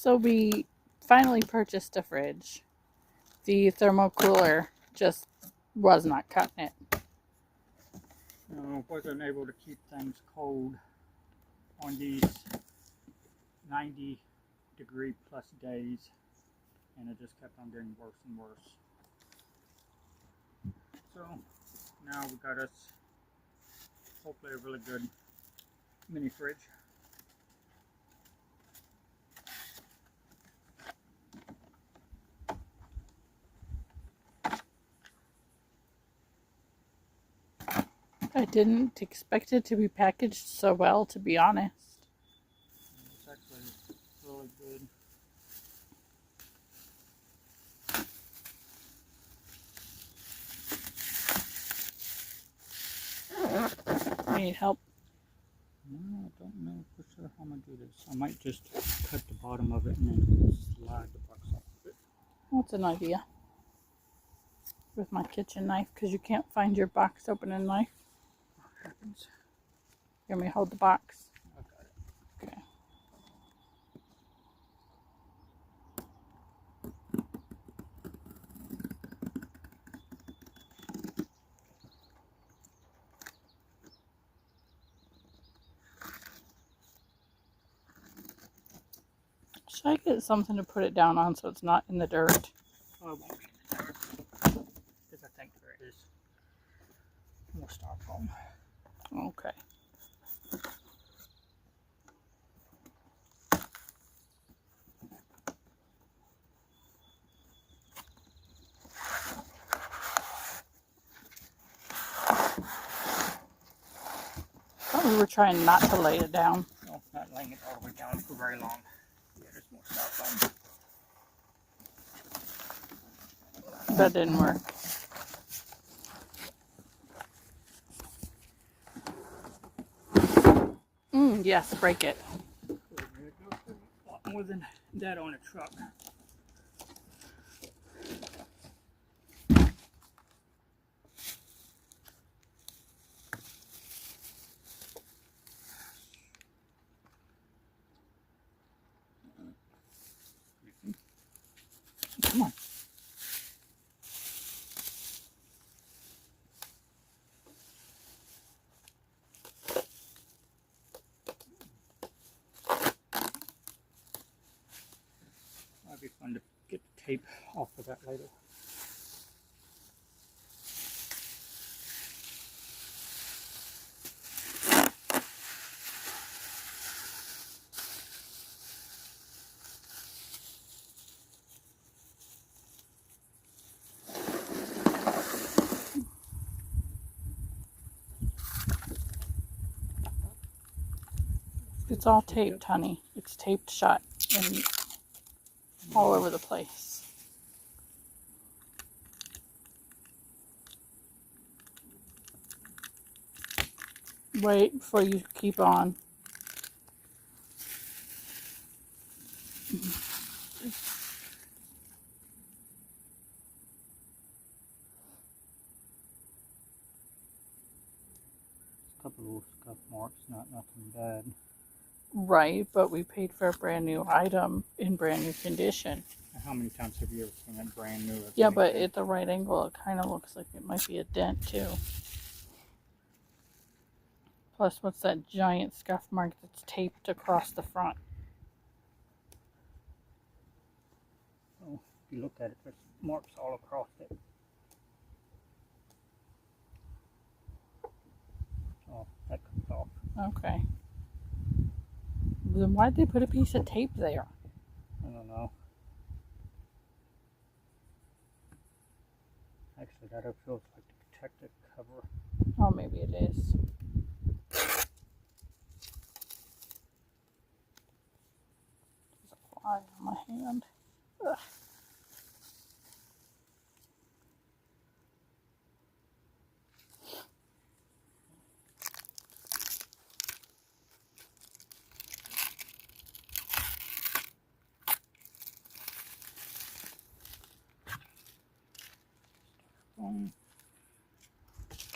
So we finally purchased a fridge. The thermal cooler just was not cutting it. No, wasn't able to keep things cold on these 90-degree plus days, and it just kept on getting worse and worse. So now we got us hopefully a really good mini fridge. I didn't expect it to be packaged so well, to be honest. It's actually really good. Need help? No, I don't know for sure how I'm going to do this. I might just cut the bottom of it and then slide the box off of it. That's an idea. With my kitchen knife, because you can't find your box opening knife. What happens? You want me to hold the box? I got it. Okay. Should I get something to put it down on so it's not in the dirt? Oh, it won't be in the dirt. Because I think there is more styrofoam. Okay. Thought we were trying not to lay it down. No, not laying it all the way down for very long. Yeah, there's more styrofoam. That didn't work. Yes, break it. A lot more than that on a truck. Come on. That'd be fun to get the tape off of that later. It's all taped, honey. It's taped shut and all over the place. Wait before you keep on. A couple of little scuff marks, not nothing bad. Right, but we paid for a brand new item in brand new condition. How many times have you ever seen that brand new? Yeah, but at the right angle, it kind of looks like it might be a dent too. Plus, what's that giant scuff mark that's taped across the front? Oh, if you look at it, there's marks all across it. Oh, that comes off. Okay. Then why'd they put a piece of tape there? I don't know. Actually, that feels like the protective cover. Oh, maybe it is. There's a fly on my hand. Ugh.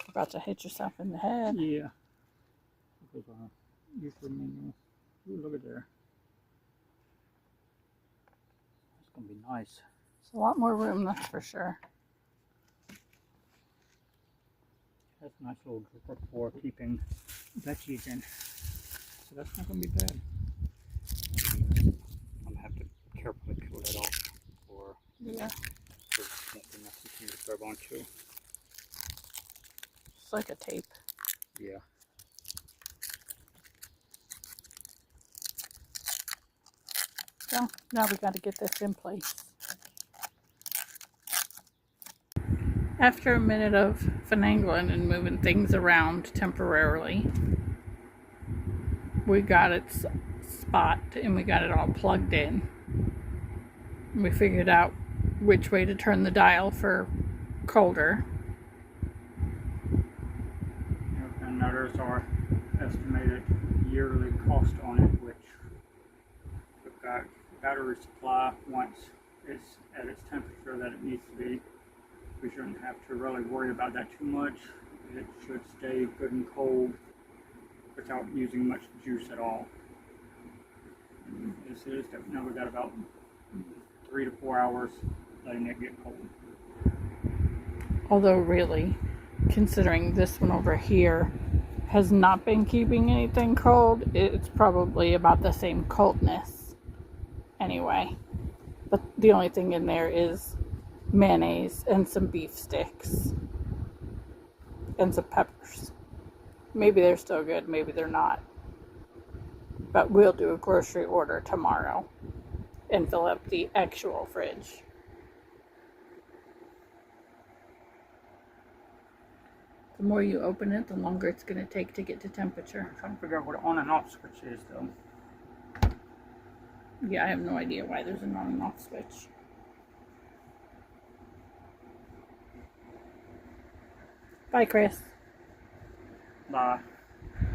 About to hit yourself in the head. Yeah. Because user menu. Ooh, look at there. gonna be nice. It's a lot more room, that's for sure. That's a nice little drawer for keeping veggies in. So that's not gonna be bad. I'm gonna have to carefully peel that off, or Yeah, it won't be necessary to grab onto. it's like a tape. Yeah. So now we got to get this in place. After a minute of finagling and moving things around temporarily, we got its spot and we got it all plugged in. We figured out which way to turn the dial for colder. And now there's our estimated yearly cost on it, which we've got battery supply once it's at its temperature that it needs to be. We shouldn't have to really worry about that too much. It should stay good and cold without using much juice at all. This is that now we've got about 3 to 4 hours letting it get cold. Although really, considering this one over here has not been keeping anything cold, it's probably about the same coldness anyway. But the only thing in there is mayonnaise and some beef sticks and some peppers. Maybe they're still good, maybe they're not. But we'll do a grocery order tomorrow and fill up the actual fridge. The more you open it, the longer it's going to take to get to temperature. I'm trying to figure out what an on and off switch is though. Yeah, I have no idea why there's an on and off switch. Bye, Chris. Bye.